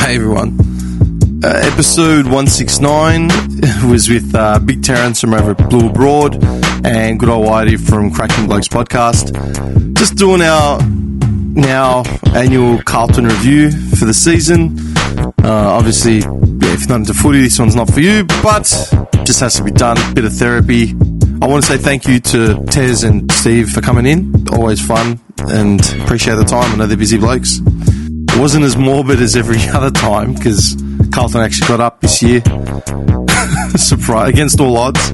Hey everyone. Episode 169 was with Big Terrence from over at Blue Abroad and good old Whitey from Cracking Blokes podcast. Just doing our now annual Carlton review for the season. Obviously, if you're not into footy, this one's not for you, but just has to be done. Bit of therapy. I want to say thank you to Tez and Steve for coming in. Always fun and appreciate the time. I know they're busy blokes. It wasn't as morbid as every other time because Carlton actually got up this year. Surprise, against all odds.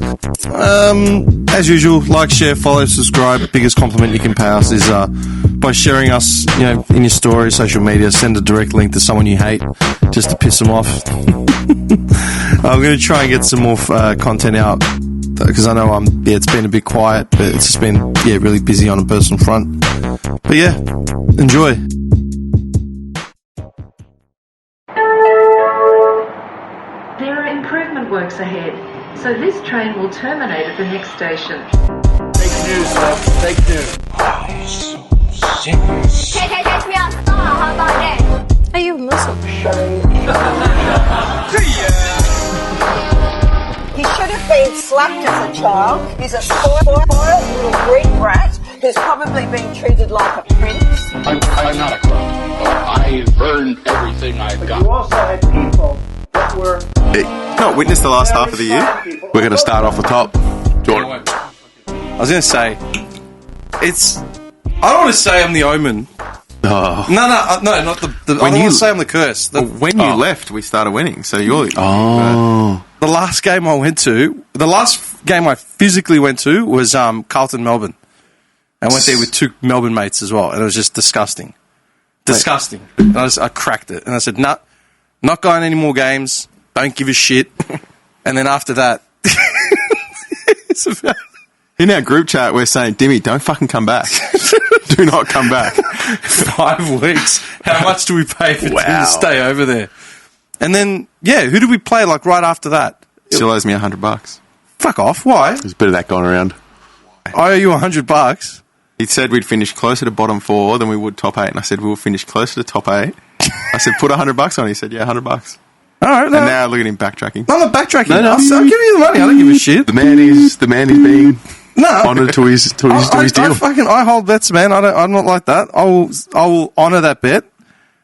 As usual, like, share, follow, subscribe. The biggest compliment you can pay us is by sharing us, in your story, social media. Send a direct link to someone you hate just to piss them off. I'm going to try and get some more content out because I know it's been a bit quiet, but it's just been really busy on a personal front. But yeah, enjoy. There are improvement works ahead, so this train will terminate at the next station. Fake news, sir. Fake news. How about that? Are you Muslim? He should have been slapped as a child. He's a spoiled little Greek brat who's probably been treated like a prince. I'm not a crook. I've earned everything I've got. You also had people that were... Not witnessed the last half of the year. We're going to start off the top. Jordan. I was going to say, I don't want to say I'm the omen. Oh. No, not the I don't want to say I'm the curse. When you left, we started winning, so you're... The last game I physically went to was Carlton Melbourne. I went there with two Melbourne mates as well, and it was just disgusting. Disgusting. And I cracked it, and I said, not going any more games, don't give a shit. And then after that... In our group chat, we're saying, Dimmy, don't fucking come back. Do not come back. 5 weeks. How much do we pay for Tim to stay over there? And then, who did we play right after that? Still owes me $100. Fuck off. Why? There's a bit of that going around. I owe you $100. He said we'd finish closer to bottom 4 than we would top 8, and I said we'll finish closer to top 8. I said put $100 on. He said $100. All right. And now look at him backtracking. I'm not backtracking. No. I'll give you the money. I don't give a shit. The man is being honoured to his deal. I hold bets, man. I'm not like that. I will honour that bet.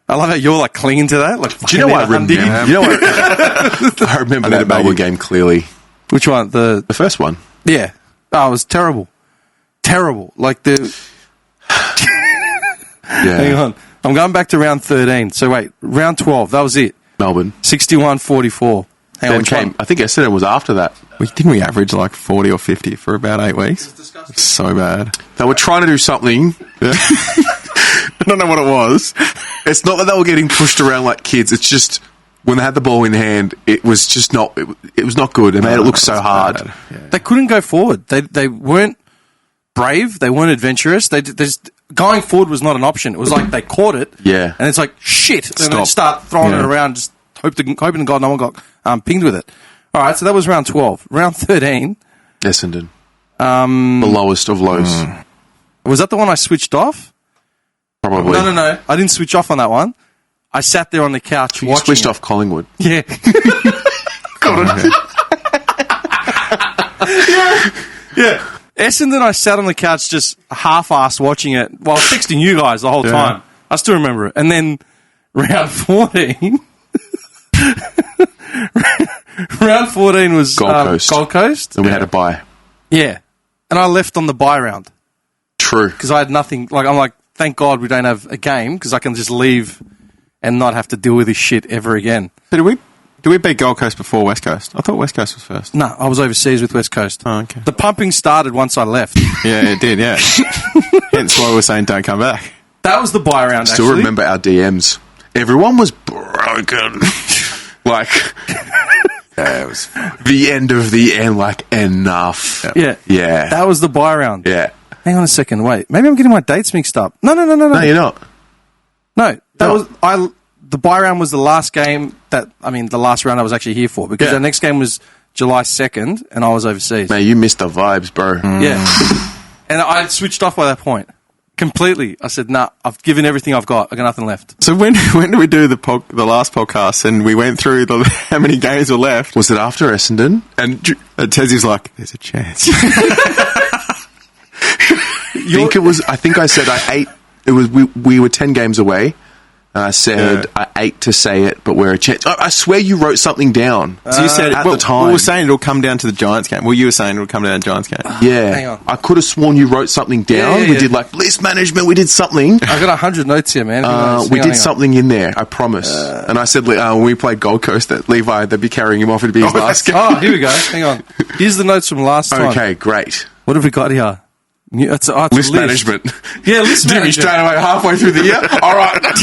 I love how you're clinging to that. Do you know what I remember? I remember that Melbourne game clearly. Which one? The first one. Yeah. Oh, it was terrible. Terrible. Hang on. I'm going back to round 13. So wait, round 12. That was it. Melbourne. 61-44. I think yesterday was after that. Didn't we average 40 or 50 for about 8 weeks? It's so bad. They were trying to do something. Yeah. I don't know what it was. It's not that they were getting pushed around like kids. It's just when they had the ball in hand, it was just not. It was not good. It made it look so hard. Yeah. They couldn't go forward. They weren't brave. They weren't adventurous. Going forward was not an option. It was they caught it. Yeah. And it's shit. And then start throwing it around. Just hoping to God no one got pinged with it. All right. So that was round 12. Round 13. Essendon. The lowest of lows. Was that the one I switched off? Probably. No. I didn't switch off on that one. I sat there on the couch watching. You switched off Collingwood. Yeah. Yeah. Essendon, I sat on the couch just half-assed watching it while texting you guys the whole time. I still remember it. And then round 14... round 14 was Gold Coast. And we had a bye. Yeah. And I left on the bye round. True. Because I had nothing... I'm thank God we don't have a game because I can just leave and not have to deal with this shit ever again. So did we beat Gold Coast before West Coast? I thought West Coast was first. No, I was overseas with West Coast. Oh, okay. The pumping started once I left. Yeah, it did, yeah. Hence why we're saying don't come back. That was the bye round, Still remember our DMs. Everyone was broken. It was the end of the end, enough. Yeah. Yeah. That was the bye round. Yeah. Hang on a second, wait. Maybe I'm getting my dates mixed up. No. No, you're not. No, the bye round was the last game the last round I was actually here for because the next game was July 2nd and I was overseas. Man, you missed the vibes, bro. Yeah. And I switched off by that point. Completely. I said, nah, I've given everything I've got. I got nothing left. So when did we do the last podcast and we went through how many games were left? Was it after Essendon? And Tezzy's like, there's a chance. I think I said I ate. It was we were 10 games away. And I said I ate to say it, but we're a chance. I swear you wrote something down. So you said at the time. We were saying it'll come down to the Giants game. Well, you were saying it'll come down to the Giants game. Yeah. Hang on. I could have sworn you wrote something down. Yeah. We did like list management. We did something. I've got 100 notes here, man. We did something in there, I promise. And I said when we played Gold Coast that Levi, they'd be carrying him off. It'd be his last game. Oh, here we go. Hang on. Here's the notes from last time. Okay, great. What have we got here? It's a List management. Yeah, list Jimmy management. straight away halfway through the year. All right. Let's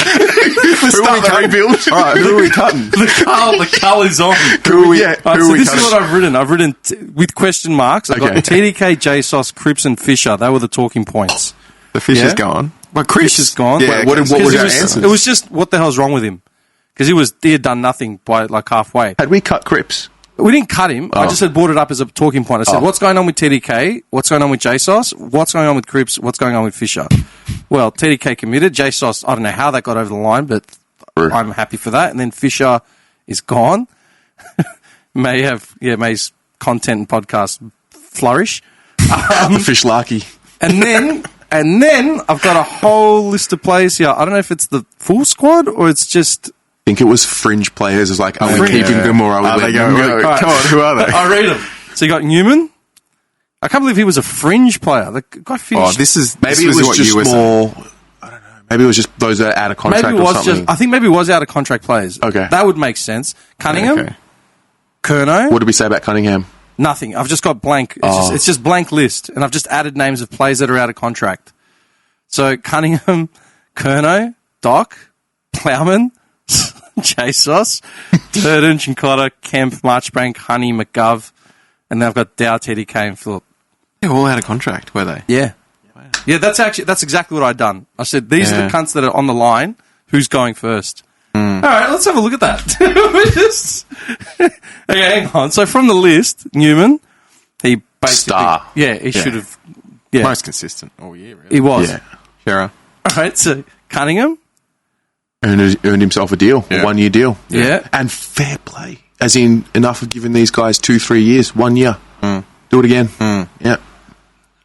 start the rebuild. All right, who are we cutting? The cull is on. Who are we Right, cutting? so this is what I've written. I've written with question marks. I've got Okay. TDK, JSOS, Cripps and Fisher. They were the talking points. The fish Yeah. is gone. But Cripps is gone. Yeah, what was Because our answers? It was just, what the hell's wrong with him? Because he had done nothing by like halfway. Had we cut Cripps? We didn't cut him. I just had brought it up as a talking point. I said, what's going on with TDK? What's going on with JSOS? What's going on with Cripps? What's going on with Fisher? Well, TDK committed. JSOS, I don't know how that got over the line, but I'm happy for that. And then Fisher is gone. may his content and podcast flourish. Fish Larky. And then I've got a whole list of players here. I don't know if it's the full squad or it's just... I think it was fringe players. It's like, are we Fringe. keeping them or are we letting them go? Right. Come on, who are they? I read them. So you got Newman. I can't believe he was a fringe player. The guy finished. This Maybe it was just more... I don't know. Maybe it was just those that are out of contract maybe it or was something. I think maybe it was out of contract players. Okay. That would make sense. Cunningham, Okay. Kerno, What did we say about Cunningham? nothing. I've just got blank. It's just blank list, and I've just added names of players that are out of contract. So Cunningham, Kerno, Doc, Plowman, JSOS, Durden, Chincotta, Kemp, Marchbank, Honey, McGov, and then I've got Dow, TDK, and Phillip. They're all out of contract, were they? Yeah. Yeah, that's exactly what I'd done. I said, these are the cunts that are on the line. Who's going first? All right, let's have a look at that. Okay, hang on. So from the list, Newman, he basically... Star. Yeah, he should have... Yeah, Most consistent all year, really. he was. Yeah. Shearer. All right, so Cunningham, Earned himself a deal. Yeah. A 1 year deal. Yeah. And fair play. As in, enough of giving these guys 2-3 years. 1 year. Do it again. Yeah.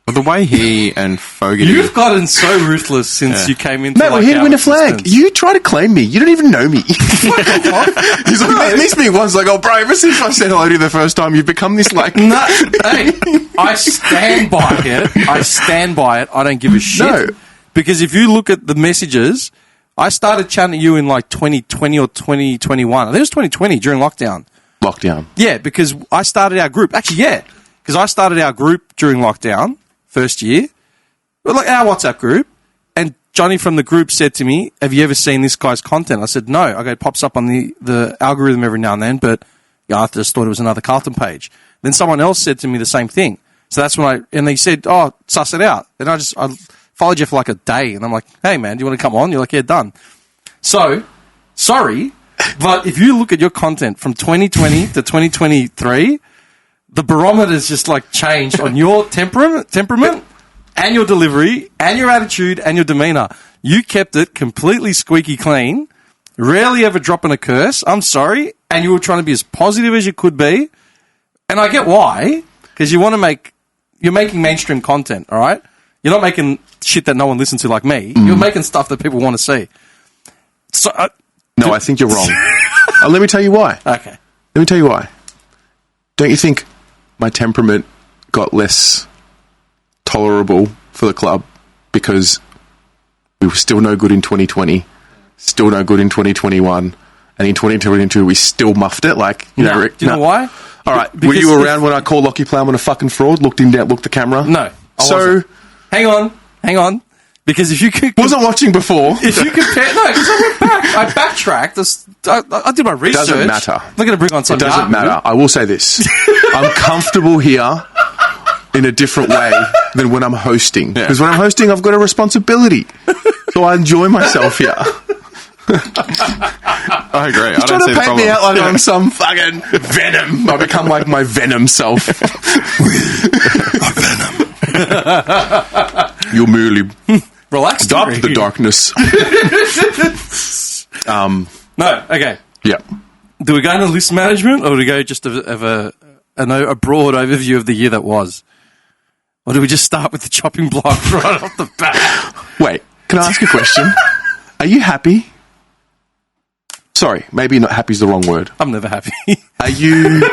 Well, the way he and Fogarty... you've gotten so ruthless since you came into Mate, we're here to our win a flag. existence. You try to claim me. You don't even know me. He's like, meets me once, like, oh, bro, ever since I said hello to you the first time, you've become this, like... No, hey, I stand by it. I stand by it. I don't give a shit. No. Because if you look at the messages, I started chatting to you in like 2020 or 2021. I think it was 2020 during lockdown. Lockdown. Yeah, because I started our group. Actually, yeah, because I started our group during lockdown, first year. Well, like our WhatsApp group. And Johnny from the group said to me, have you ever seen this guy's content? I said, no. I go, it pops up on the algorithm every now and then, but yeah, I just thought it was another Carlton page. Then someone else said to me the same thing. So that's when and they said, oh, suss it out. And I followed you for like a day. And I'm like, hey, man, do you want to come on? You're like, yeah, done. So, sorry, but if you look at your content from 2020 to 2023, the barometer's just like changed on your temperament and your delivery and your attitude and your demeanor. You kept it completely squeaky clean, rarely ever dropping a curse. I'm sorry. And you were trying to be as positive as you could be. And I get why, because you're making mainstream content, all right? You're not making shit that no one listens to like me. You're making stuff that people want to see. So, No, I think you're wrong. Let me tell you why. okay. Let me tell you why. Don't you think my temperament got less tolerable for the club because we were still no good in 2020, still no good in 2021, and in 2022 we still muffed it? Like, you know, Do you know why? All right. Were Because you around when I called Lockie Plowman a fucking fraud? Looked him down, looked the camera? No. I So wasn't. Hang on. Because if you could... wasn't watching before. If you compare... No, because I went back. I backtracked. I did my research. Doesn't matter. I'm not going to bring on It some doesn't matter. I will say this. I'm comfortable here in a different way than when I'm hosting. Because when I'm hosting, I've got a responsibility. So I enjoy myself here. I agree. He's I trying don't to see the paint problem. me out like I'm some fucking Venom. I become like my Venom self. You're merely Relax. Stop the darkness. No, okay. Yeah. Do we go into list management, or do we go just of a broad overview of the year that was? Or do we just start with the chopping block right off the bat? Wait, can I ask a question? Are you happy? Sorry, maybe not happy is the wrong word. I'm never happy. Are you...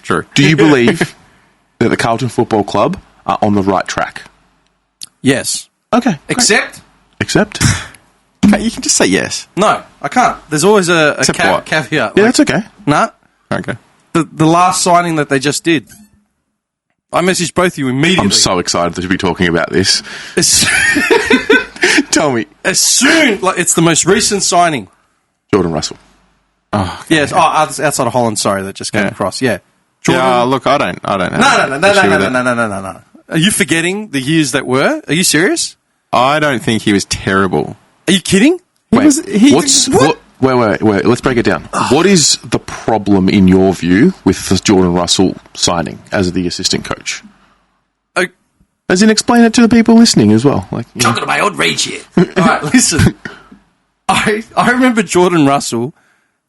True. Do you believe that the Carlton Football Club are on the right track? Yes. Okay. Except? Okay, you can just say yes. No, I can't. There's always a Except what? caveat. Yeah, that's okay. Nah. Okay. The last signing that they just did. I messaged both of you immediately. I'm so excited to be talking about this. Tell me. As soon... it's the most recent signing. Jordan Russell. Oh, Yes. Oh, outside of Holland, sorry, that just came across. Yeah. Jordan. yeah. Look, I don't. Have No. Are you forgetting the years that were? Are you serious? I don't think he was terrible. Are you kidding? Wait, Wait. Let's break it down. What is the problem in your view with the Jordan Russell signing as the assistant coach? As in, explain it to the people listening as well. Like, Talking to my old rage here. All right, listen. I remember Jordan Russell,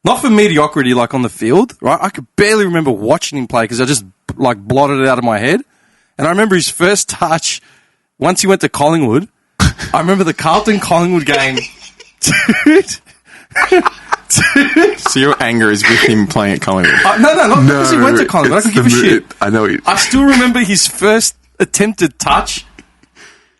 not for mediocrity like on the field, right? I could barely remember watching him play because I just blotted it out of my head. And I remember his first touch once he went to Collingwood. I remember the Carlton-Collingwood game. Dude. So your anger is with him playing at Collingwood? No, not because he went to Collingwood. I could give a shit. I know it. I still remember his first attempted touch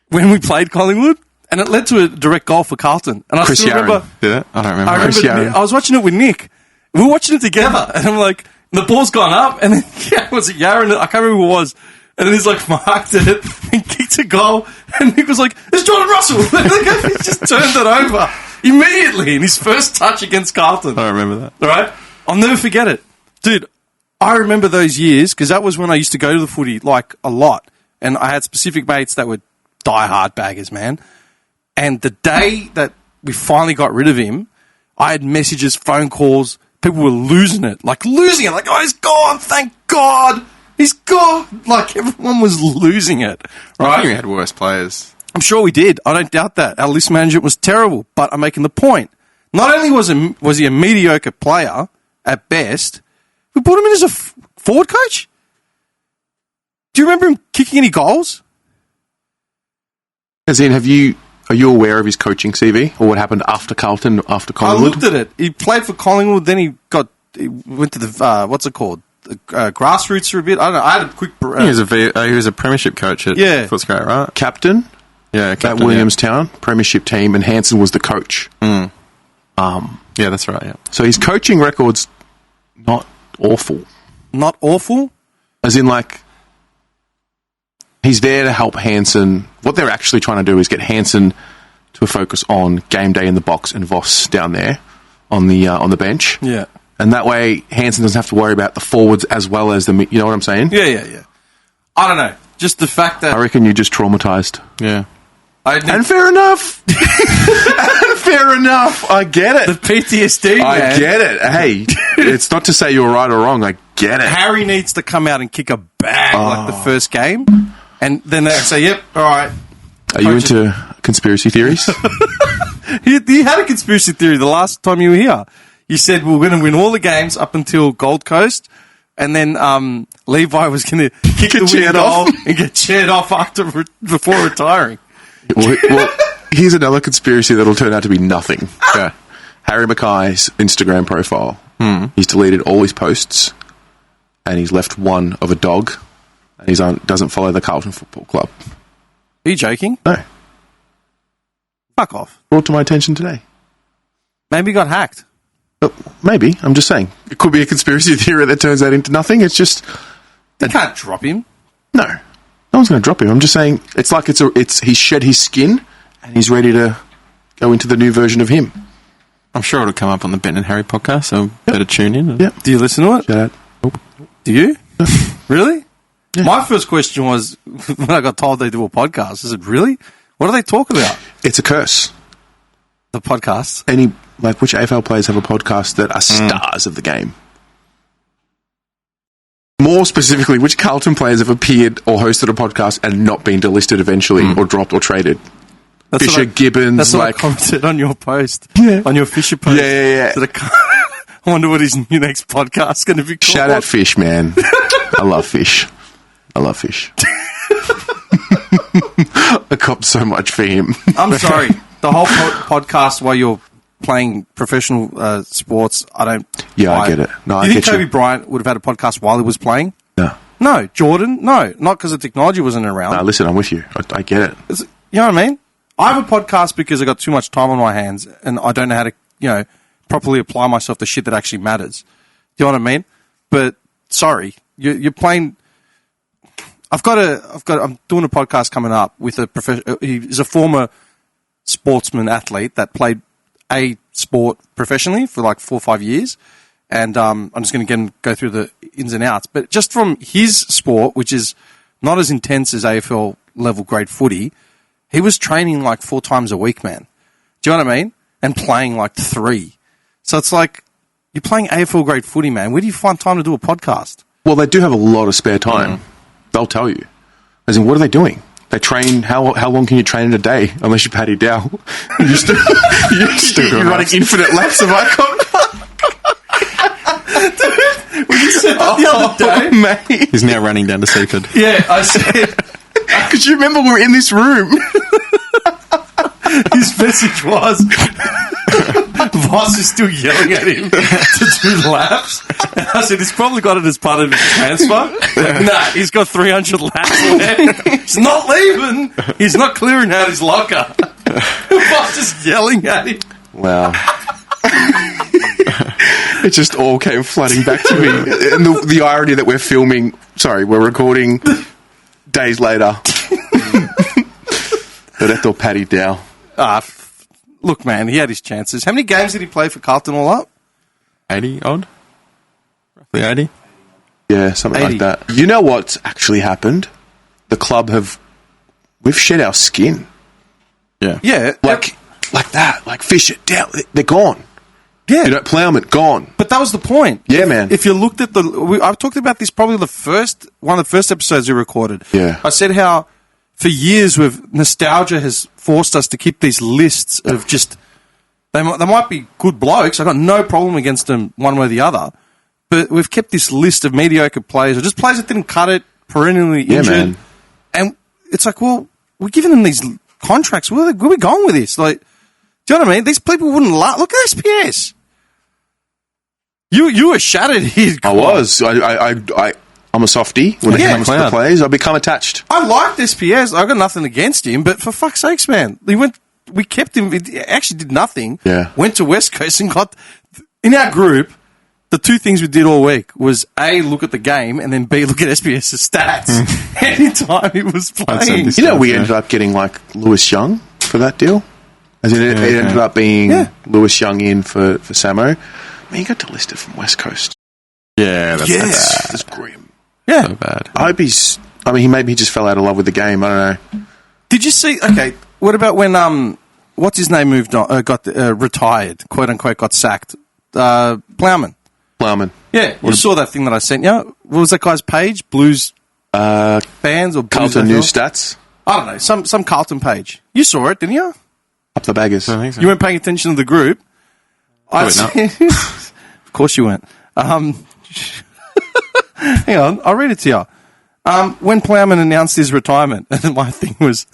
when we played Collingwood, and it led to a direct goal for Carlton. And I Chris still Yarran remember. did it? I don't remember. I Chris remember. Yarran. I was watching it with Nick. We were watching it together, and I'm like, the ball's gone up, and then was it Yarran? I can't remember who it was. And then he's marked it and kicked a goal, and Nick was like, "It's Jordan Russell." He just turned it over immediately in his first touch against Carlton. I remember that. All right, I'll never forget it, dude. I remember those years because that was when I used to go to the footy a lot, and I had specific mates that were die-hard baggers, man. And the day that we finally got rid of him, I had messages, phone calls. People were losing it. Oh, he's gone. Thank God. He's gone. Everyone was losing it. I Right? think we had worse players. I'm sure we did. I don't doubt that. Our list management was terrible, but I'm making the point. Not only was he a mediocre player at best, we brought him in as a forward coach. Do you remember him kicking any goals? As in, are you aware of his coaching CV or what happened after Carlton, after Collingwood? I looked at it. He played for Collingwood, then he went to the, what's it called? Grassroots for a bit. I don't know. I had a quick... he was a premiership coach at Footscray, right? Captain. Yeah, At captain, Williamstown, premiership team, and Hansen was the coach. Yeah, that's right, yeah. So his coaching record's not awful. Not awful? As in, he's there to help Hansen. What they're actually trying to do is get Hansen to focus on game day in the box and Voss down there on the bench. Yeah. And that way, Hansen doesn't have to worry about the forwards as well as the... You know what I'm saying? Yeah. I don't know. Just the fact that... I reckon you're just traumatised. Yeah. And fair enough. Fair enough. I get it. The PTSD, man. I get it. Hey, it's not to say you're right or wrong. I get it. Harry needs to come out and kick a bag like the first game. And then they say, yep, all right. Are you into conspiracy theories? You had a conspiracy theory the last time you were here. You said we were going to win all the games up until Gold Coast, and then Levi was going to kick the winning goal and get cheered off before retiring. well, here's another conspiracy that'll turn out to be nothing. Yeah. Harry Mackay's Instagram profile. He's deleted all his posts, and he's left one of a dog, and he doesn't follow the Carlton Football Club. Are you joking? No. Fuck off. Brought to my attention today. Maybe he got hacked. Maybe. I'm just saying. It could be a conspiracy theory that turns out into nothing. It's just... They can't drop him. No. No one's going to drop him. I'm just saying it's like he's shed his skin and he's ready to go into the new version of him. I'm sure it'll come up on the Ben and Harry podcast, so better tune in. Yep. Do you listen to it? Shout out. Nope. Do you? Really? Yeah. My first question was, when I got told they do a podcast, I said, really? What do they talk about? It's a curse. The podcast? Which AFL players have a podcast that are stars of the game? More specifically, which Carlton players have appeared or hosted a podcast and not been delisted eventually or dropped or traded? Fisher, Gibbons, That's what I commented on your post. Yeah. On your Fisher post. Yeah. So I wonder what his new next podcast is going to be called. Shout out Fish, man. I love Fish. I copped so much for him. I'm sorry. The whole podcast while you're playing professional sports, I don't. Yeah, I get it. No, Do you think Kobe Bryant would have had a podcast while he was playing? No. Jordan? No. Not because the technology wasn't around. No, listen, I'm with you. I get it. You know what I mean? I have a podcast because I got too much time on my hands and I don't know how to, properly apply myself to shit that actually matters. Do you know what I mean? But sorry, you're playing. I'm doing a podcast coming up with a professional. He's a former sportsman athlete that played a sport professionally for like 4 or 5 years. And I'm just going to go through the ins and outs. But just from his sport, which is not as intense as AFL level grade footy, he was training like 4 times a week, man. Do you know what I mean? And playing like 3. So it's like, you're playing AFL grade footy, man. Where do you find time to do a podcast? Well, they do have a lot of spare time. They'll tell you. As in, what are they doing? They train, how long can you train in a day? Unless you're Paddy Dow. You're running infinite laps of icon. When you said that the other day, mate. He's now running down to Seaford. Yeah, I said. Because you remember we were in this room. His message was, Voss is still yelling at him to do laps. And I said, he's probably got it as part of his transfer. Nah, he's got 300 laps left. He's not leaving. He's not clearing out his locker. Voss is yelling at him. Wow. It just all came flooding back to me. And the irony that we're recording days later. But I thought Paddy Dow. Look, man, he had his chances. How many games did he play for Carlton all up? 80 odd? Roughly 80? Yeah, something 80. like that. You know what's actually happened? The club we've shed our skin. Yeah. Yeah. Like that. Like Fisher, Dow, they're gone. Yeah. Plowman, gone. But that was the point. Yeah, man. If you looked at I've talked about this probably one of the first episodes we recorded. Yeah. I said how for years nostalgia has forced us to keep these lists of just, they might be good blokes. I've got no problem against them one way or the other. But we've kept this list of mediocre players or just players that didn't cut it, perennially injured. Man. And it's like, well, we're giving them these contracts. Where are we going with this? Like, do you know what I mean? These people wouldn't look at SPS. You were shattered here. I was. I'm a softie when it comes to the players. I become attached. I liked SPS. I got nothing against him, but for fuck's sakes, man, we kept him. He actually did nothing. Yeah. Went to West Coast and got in our group. The 2 things we did all week was A, look at the game, and then B, look at SPS's stats. Anytime he was playing. We ended up getting like Lewis Young for that deal. As in, it ended up being Lewis Young in for Samo. I mean, he got delisted from West Coast. Yeah, that's grim. Yeah. so bad. I hope he just fell out of love with the game. I don't know. Did you see? Okay, what about when what's his name moved on? Got retired, quote unquote, got sacked. Plowman. Yeah, you saw that thing that I sent you. What was that guy's page? Blues fans or Blues Carlton News Stats? I don't know. Some Carlton page. You saw it, didn't you? Up the baggers. I think so. You weren't paying attention to the group. Of course you weren't. Hang on, I'll read it to you. When Plowman announced his retirement, and my thing was,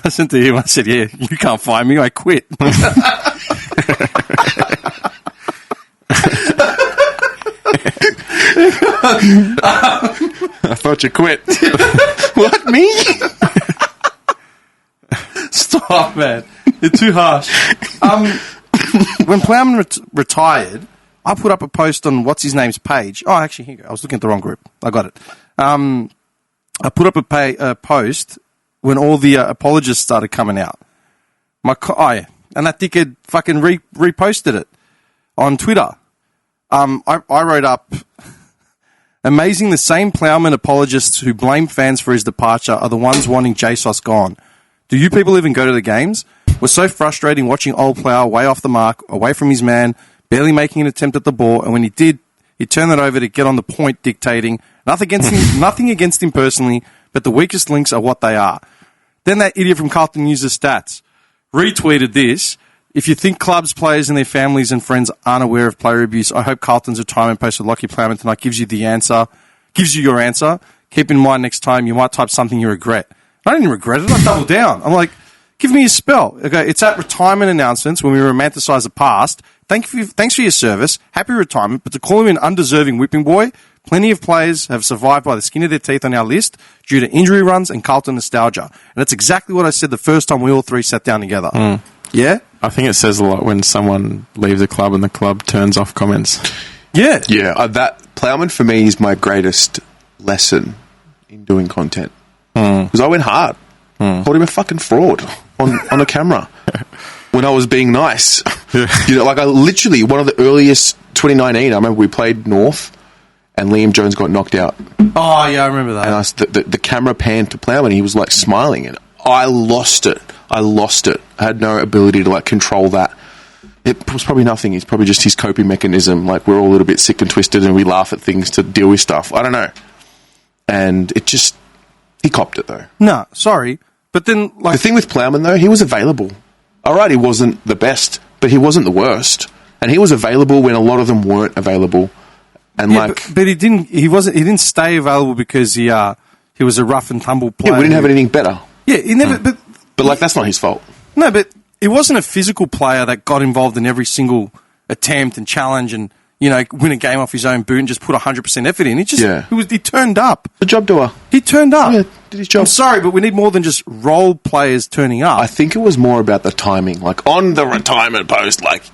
I sent to him, I said, yeah, you can't find me, I quit. I thought you quit. What, me? Stop, man. You're too harsh. When Plowman retired, I put up a post on what's his name's page. Oh, actually, here you go. I was looking at the wrong group. I got it. I put up a post when all the apologists started coming out. And that dickhead fucking reposted it on Twitter. I wrote up, amazing, the same Plowman apologists who blame fans for his departure are the ones wanting JSOS gone. Do you people even go to the games? It was so frustrating watching old Plow way off the mark, away from his man, barely making an attempt at the ball, and when he did, he turned it over to get on the point dictating. Nothing against him personally, but the weakest links are what they are. Then that idiot from Carlton uses stats. retweeted this. If you think clubs, players and their families and friends aren't aware of player abuse, I hope Carlton's retirement post with Lockie Plowman tonight gives you your answer. Keep in mind next time you might type something you regret. I didn't regret it. I doubled down. I'm like, give me a spell. Okay, it's at retirement announcements when we romanticize the past. Thanks for your service. Happy retirement. But to call him an undeserving whipping boy, plenty of players have survived by the skin of their teeth on our list due to injury runs and Carlton nostalgia. And that's exactly what I said the first time we all three sat down together. Yeah? I think it says a lot when someone leaves a club and the club turns off comments. Yeah. Yeah, that Plowman for me is my greatest lesson in doing content. Because I went hard. Called him a fucking fraud on a camera when I was being nice. You know, like I literally, one of the earliest, 2019, I remember we played North and Liam Jones got knocked out. Oh, yeah, I remember that. And the camera panned to Plowman, he was like smiling, and I lost it. I had no ability to like control that. It was probably nothing. It's probably just his coping mechanism. Like we're all a little bit sick and twisted and we laugh at things to deal with stuff. I don't know. And it just, he copped it though. No, sorry. But then, like... The thing with Plowman though, he was available. All right, he wasn't the best, but he wasn't the worst. And he was available when a lot of them weren't available. And yeah, but he didn't stay available because he was a rough and tumble player. Yeah, we didn't have anything better. Yeah, he never... But like, that's not his fault. No, but it wasn't a physical player that got involved in every single attempt and challenge and, you know, win a game off his own boot and just put 100% effort in. He turned up. The job doer. He turned up. Yeah, did his job. I'm sorry, but we need more than just role players turning up. I think it was more about the timing. Like, on the retirement post, like,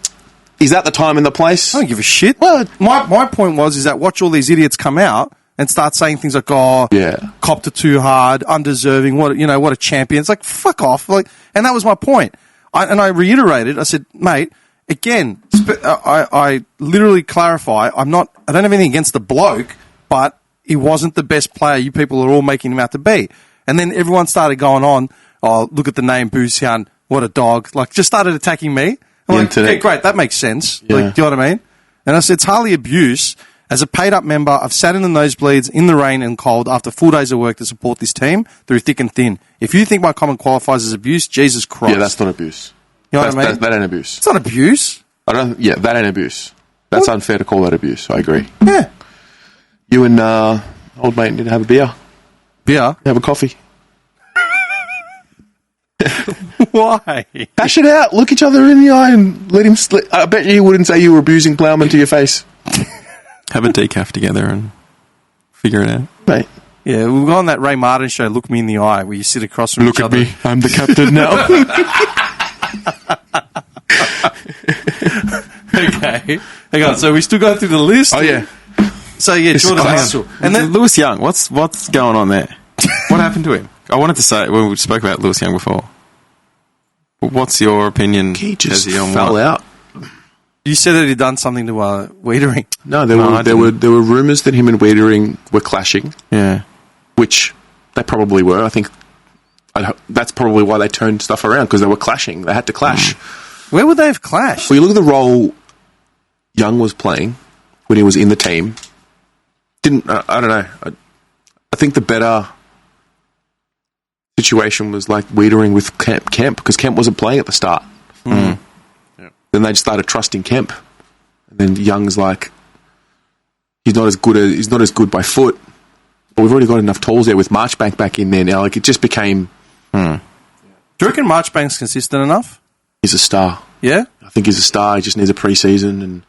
is that the time and the place? I don't give a shit. Well, my point was that watch all these idiots come out and start saying things like, "Oh, yeah, copped it too hard, undeserving. What a champion." It's like, fuck off. Like, and that was my point. I reiterated. I said, mate, again, I literally clarify. I don't have anything against the bloke, but he wasn't the best player you people are all making him out to be. And then everyone started going on. Oh, look at the name Boosian. What a dog. Like, just started attacking me. I'm like, okay, great. That makes sense. Yeah. Like, do you know what I mean? And I said, it's hardly abuse. As a paid-up member, I've sat in the nosebleeds in the rain and cold after 4 days of work to support this team through thick and thin. If you think my comment qualifies as abuse, Jesus Christ. Yeah, that's not abuse. You know what I mean? That ain't abuse. It's not abuse. Yeah, that ain't abuse. That's unfair to call that abuse. I agree. Yeah. You and old mate need to have a beer. Beer? Have a coffee. Why? Hash it out. Look each other in the eye and let him slip. I bet you wouldn't say you were abusing Plowman to your face. Have a decaf together and figure it out. Mate. Yeah, we'll go on that Ray Martin show, Look Me in the Eye, where you sit across from each other. Look at me. I'm the captain now. Okay. Hang on. So we still go through the list? Oh, yeah. So, yeah, Jordan Hassel. And then Lewis Young, what's going on there? What happened to him? I wanted to say, well, we spoke about Lewis Young before. But what's your opinion? He just fell out. You said that he'd done something to Wiedering. No, there were rumours that him and Wiedering were clashing. Yeah. Which they probably were. I think that's probably why they turned stuff around, because they were clashing. They had to clash. Where would they have clashed? Well, you look at the role Young was playing when he was in the team. I don't know. I think the better situation was like Wiedering with Kemp, because Kemp wasn't playing at the start. Mm. Yeah. Then they just started trusting Kemp, and then Young's like, he's not as good by foot. But we've already got enough tools there with Marchbank back in there now. Like, it just became. Do you reckon Marchbank's consistent enough? He's a star. Yeah, I think he's a star. He just needs a pre-season. And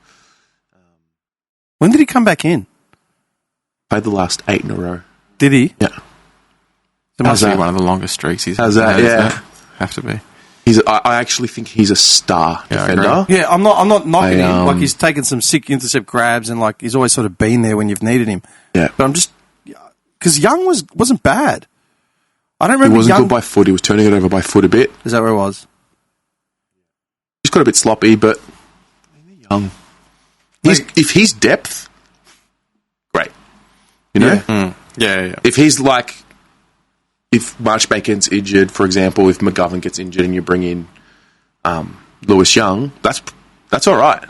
when did he come back in? Played the last 8 in a row. Did he? Yeah. It must be one of the longest streaks he's had. Yeah, have to be. I actually think he's a star defender. Yeah, I'm not knocking him. Like, he's taken some sick intercept grabs and like he's always sort of been there when you've needed him. Yeah, but I'm just because Young wasn't bad. I don't remember. He wasn't good by foot. He was turning it over by foot a bit. Is that where it was? He's got a bit sloppy, but Young. If he's depth, great. You know? Yeah. Yeah. If he's like, if Marchbank gets injured, for example, if McGovern gets injured and you bring in Lewis Young, that's all right.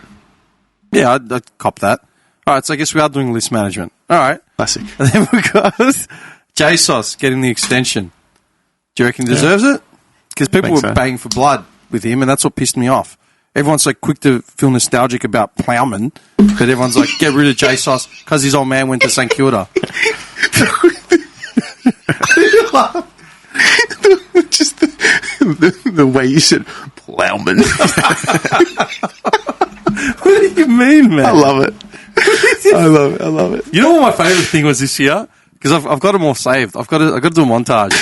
Yeah, I'd cop that. All right, so I guess we are doing list management. All right. Classic. And then we got JSOS getting the extension. Do you reckon he deserves it? Because people were banging for blood with him, and that's what pissed me off. Everyone's so quick to feel nostalgic about Plowman that everyone's like, get rid of JSOS because his old man went to St Kilda. Just the way you said Plowman. What do you mean, man? I love it. I love it. You know what my favourite thing was this year? Because I've got them all saved. I've got to do a montage.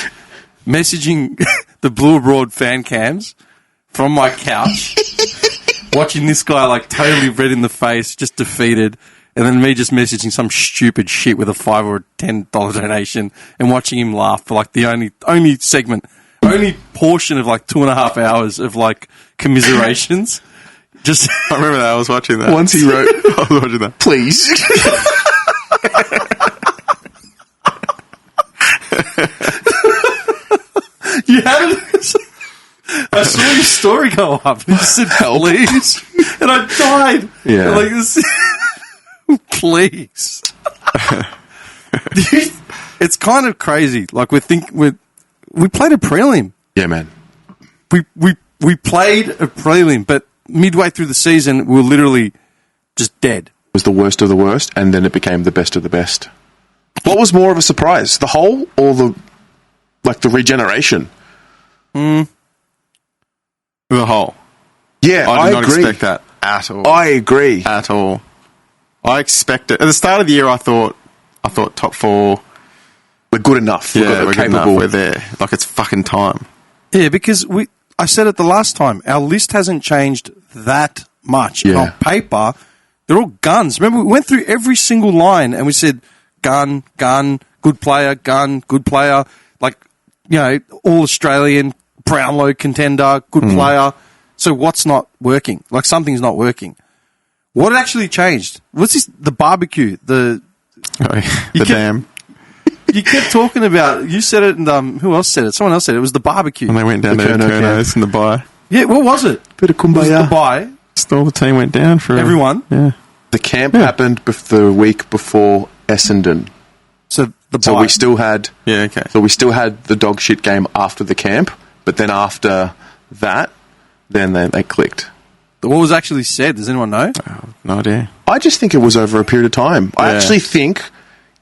Messaging the Blue Abroad fan cams from my couch, watching this guy like totally red in the face, just defeated, and then me just messaging some stupid shit with a $5 or $10 donation and watching him laugh for like the only portion of like 2.5 hours of like commiserations. Just I remember that. I was watching that. Once he wrote, I was watching that. please. you had it. I saw your story go up and you said, please. And I died. Yeah. Like this. Please. It's kind of crazy. Like we played a prelim. Yeah, man. We played a prelim, but midway through the season, we were literally just dead. It was the worst of the worst, and then it became the best of the best. What was more of a surprise, the hole or the regeneration? The hole. Yeah, I did not agree. expect that at all. I agree. At all. I expected at the start of the year. I thought top 4. We're good enough. Yeah, we're good enough. capable. We're there. Like it's fucking time. Yeah, because I said it the last time, our list hasn't changed that much. Yeah. And on paper, they're all guns. Remember, we went through every single line and we said, gun, good player, good player. Like, you know, all Australian, Brownlow contender, good player. So what's not working? Like something's not working. What actually changed? What's this? The barbecue. The dam. You kept talking about. You said it, and who else said it? Someone else said it. It was the barbecue. And they went down to Kerno's in the bye. Yeah, what was it? Bit of It was kumbaya. the bye. Still, the team went down for Everyone. Yeah. The camp happened the week before Essendon. So the bye. So we still had Yeah. Okay. So we still had the dog shit game after the camp, but then after that, then they clicked. What was actually said? Does anyone know? No idea. I just think it was over a period of time. I Yeah. actually think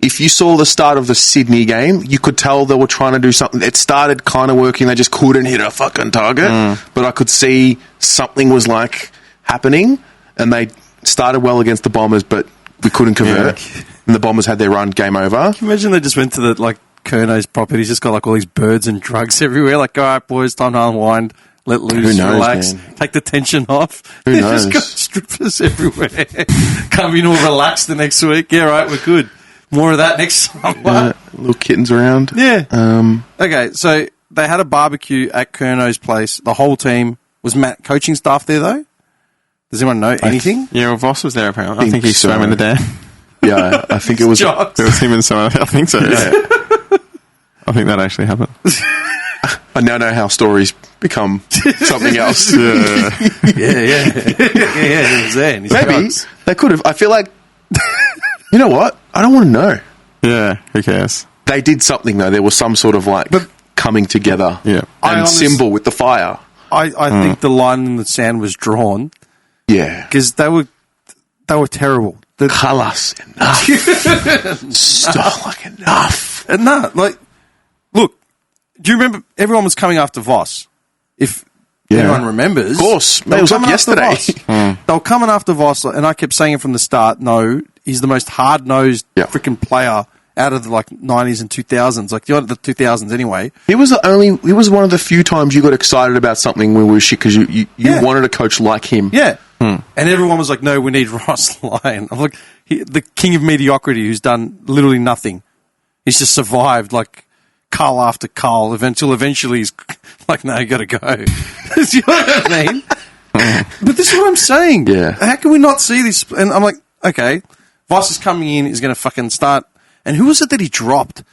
if you saw the start of the Sydney game, you could tell they were trying to do something. It started kind of working. They just couldn't hit a fucking target. But I could see something was like happening, and they started well against the Bombers, but we couldn't convert. Yeah. And the Bombers had their run, game over. Imagine they just went to the Kerno's property. He's just got like all these birds and drugs everywhere. Like, all right, boys, time to unwind. Let loose, Who knows, relax, man? take the tension off. Who They've knows? just got strippers everywhere. Come in all relaxed the next week. Yeah, right, we're good. More of that next summer. Little kittens around. Yeah. Okay, so they had a barbecue at Kerno's place. The whole team. Was Matt coaching staff there, though? Does anyone know anything? Yeah, well, Voss was there apparently. I think Think he so. swam in the dam. Yeah, I think it was. Jocks. It was him and someone. I think so. Yeah. I think that actually happened. I now know how stories become something else. Yeah. He was there. And his Maybe jokes. they could have. I feel like, you know what? I don't want to know. Yeah. Who cares? They did something though. There was some sort of coming together. Yeah. And symbol with the fire. I think the line in the sand was drawn Yeah. because they were terrible. Colours enough. Stop enough. And look, do you remember everyone was coming after Voss? If anyone remembers. Of course. They It was were up coming after yesterday. Voss. They were coming after Voss, and I kept saying it from the start, no, he's the most hard-nosed freaking player out of the 90s and 2000s. Like, the 2000s anyway. He was one of the few times you got excited about something when we were shit because you wanted a coach like him. Yeah. And everyone was like, no, we need Ross Lyon. I'm like, the king of mediocrity who's done literally nothing. He's just survived, cull after cull, until eventually he's like, no, you got to go. You know what I mean? But this is what I'm saying. Yeah. How can we not see this? And I'm like, okay, Voss is coming in, he's going to fucking start. And who was it that he dropped?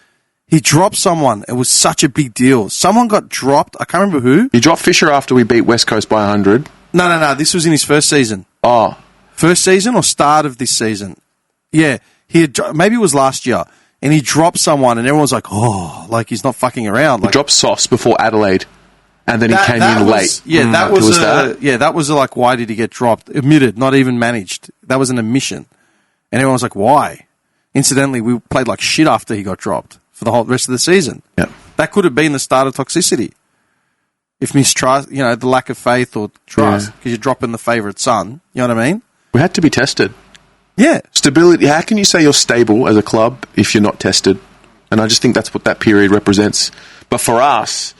He dropped someone. It was such a big deal. Someone got dropped. I can't remember who. He dropped Fisher after we beat West Coast by 100. No. This was in his first season. Oh. First season or start of this season? Yeah. Maybe it was last year. And he dropped someone and everyone was like, oh, he's not fucking around. He dropped Sauce before Adelaide. and then he came in late. Yeah, that was like, why did he get dropped? Admitted, not even managed. That was an admission. And everyone was like, why? Incidentally, we played like shit after he got dropped for the whole rest of the season. Yep. That could have been the start of toxicity. If mistrust, the lack of faith or trust, because you're dropping the favourite son. You know what I mean? We had to be tested. Yeah. Stability. How can you say you're stable as a club if you're not tested? And I just think that's what that period represents. But for us,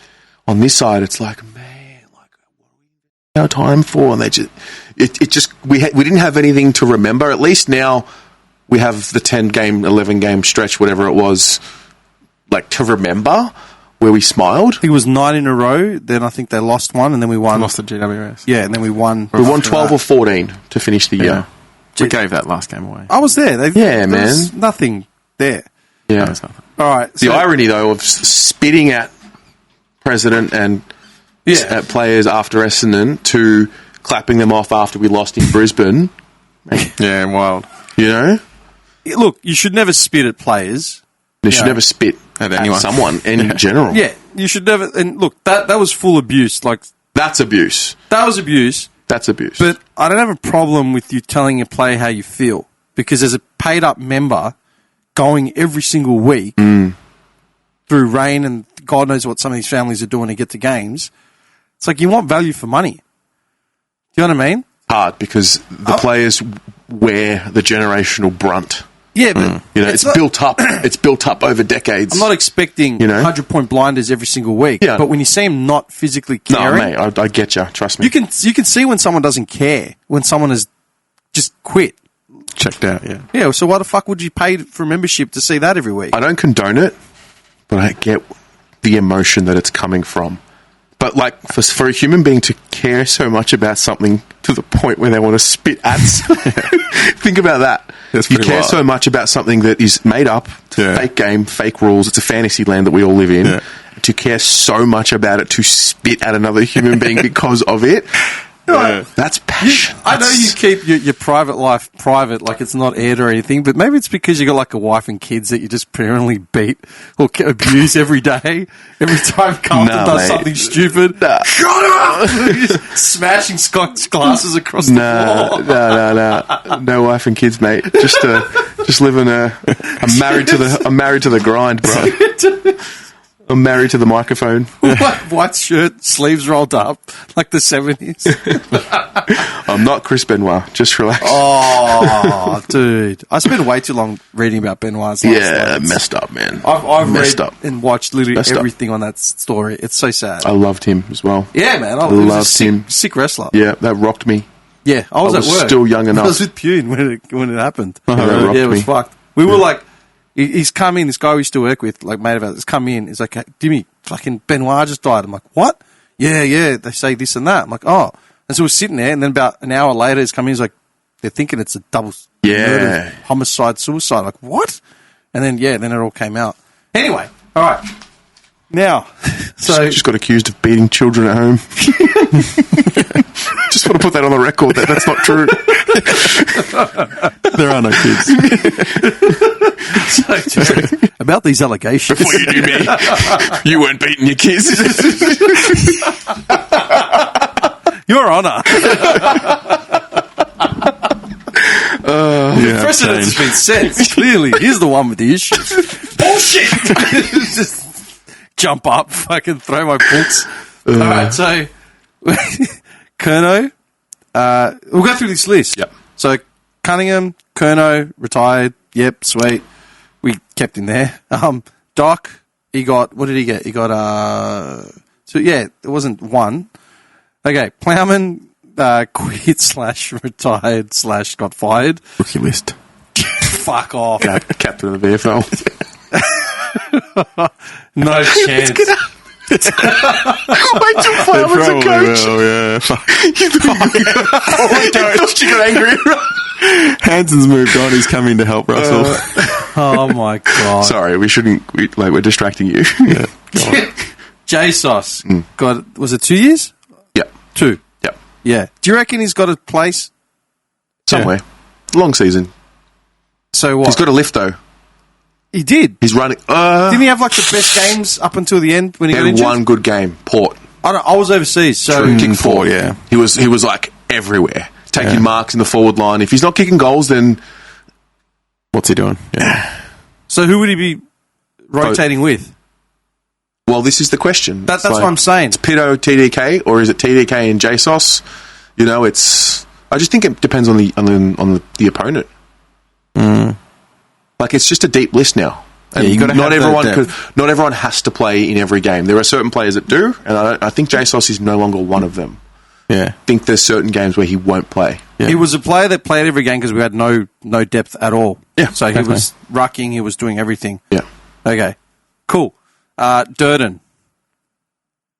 on this side, it's like, man, like, what are we our time for? And we didn't have anything to remember. At least now we have the 10-game, 11-game stretch, whatever it was, like, to remember where we smiled. I think it was 9 in a row. Then I think they lost one, and then we won. Lost the GWS. Yeah, and then we won. We won 12 or 14 to finish the year. We gave that last game away. I was there. There man. was nothing there. Yeah. There's nothing. All right. The irony, though, of spitting at president and at players after Essendon to clapping them off after we lost in Brisbane. Yeah, wild. You know? Look, you should never spit at players. You should never spit at at anyone. someone in general. Yeah, you should never. And look, that was full abuse. Like, That's abuse. that was abuse. That's abuse. But I don't have a problem with you telling a player how you feel, because as a paid up member going every single week through rain and God knows what some of these families are doing to get to games, it's like you want value for money. Do you know what I mean? hard because the players wear the generational brunt. Yeah, but it's built up. It's built up over decades. I'm not expecting 100-point blinders every single week. Yeah. But when you see him not physically caring, no, mate, I get you. Trust me. you can see when someone doesn't care, when someone has just quit. Checked out, yeah. Yeah, so why the fuck would you pay for membership to see that every week? I don't condone it, but I get the emotion that it's coming from. But like for a human being to care so much about something to the point where they want to spit at, think about that. That's You pretty care wild. so much about something that is made up, it's a fake game, fake rules. It's a fantasy land that we all live in. Yeah. To care so much about it, to spit at another human being because of it, that's passion. I know you keep your private life private, like it's not aired or anything, but maybe it's because you got like a wife and kids that you just permanently beat or abuse every day. Every time Carlton Nah, does mate. something stupid, shut up! Just smashing Scott's glasses across the floor. No wife and kids, mate. Just living I'm married to the grind, bro. I'm married to the microphone. White shirt, sleeves rolled up, like the 70s. I'm not Chris Benoit. Just relax. Oh, dude. I spent way too long reading about Benoit's last night. Messed up, man. I've messed read up. and watched literally Messed up. everything on that story. It's so sad. I loved him as well. Yeah, man. I He was a loved him. sick wrestler. Yeah, that rocked me. Yeah, I was I at was work. still young enough. I was with Pune when it happened. that rocked it was me. fucked. We were like, he's come in, this guy we used to work with, like mate of ours, has come in. He's like, hey, Dimmy, fucking Benoit just died. I'm like, what? Yeah, they say this and that. I'm like, oh. And so we're sitting there, and then about an hour later, he's come in, he's like, they're thinking it's a double murder, homicide, suicide. I'm like, what? And then, then it all came out. Anyway, all right. Now, so... Just got accused of beating children at home. Just want to put that on the record. That's not true. There are no kids. about these allegations. Before you knew me, you weren't beating your kids. Your Honour. The precedent has been set. Clearly, he's the one with the issues. Bullshit! Just jump up, fucking throw my books. All right, so Curnow. We'll go through this list. Yep. So Cunningham, Curnow, retired. Yep, sweet. We kept him there. Doc, he got, what did he get? He got, it wasn't one. Okay, Plowman, quit / retired / got fired. Rookie list. Fuck off. Captain of the VFL. No chance. Wait till Plowman's a coach. Yeah. She got angry. Hansen's moved on. He's coming to help Russell. Oh my God. Sorry, we shouldn't. We're distracting you. JSOS got, was it 2 years? Yep. 2. Yep. Yeah. Do you reckon he's got a place? Somewhere. Long season. So what? He's got a lift though. He did. He's running. Didn't he have like the best games up until the end when he got Had injured? one good game. Port. I was overseas, so Kick forward, yeah. He was like everywhere, taking marks in the forward line. If he's not kicking goals, then What's he doing? Yeah. So who would he be rotating with? well, this is the question. That's what I'm saying. It's Pito, TDK, or is it TDK and JSOS? You know, it's. I just think it depends on the opponent. Like it's just a deep list now. And you gotta not have everyone the depth. not everyone has to play in every game. There are certain players that do, and I think JSOS is no longer one of them. Yeah. I think there's certain games where he won't play. Yeah. He was a player that played every game because we had no depth at all. Yeah, So he definitely. was rucking, he was doing everything. Yeah. Okay. Cool. Durden.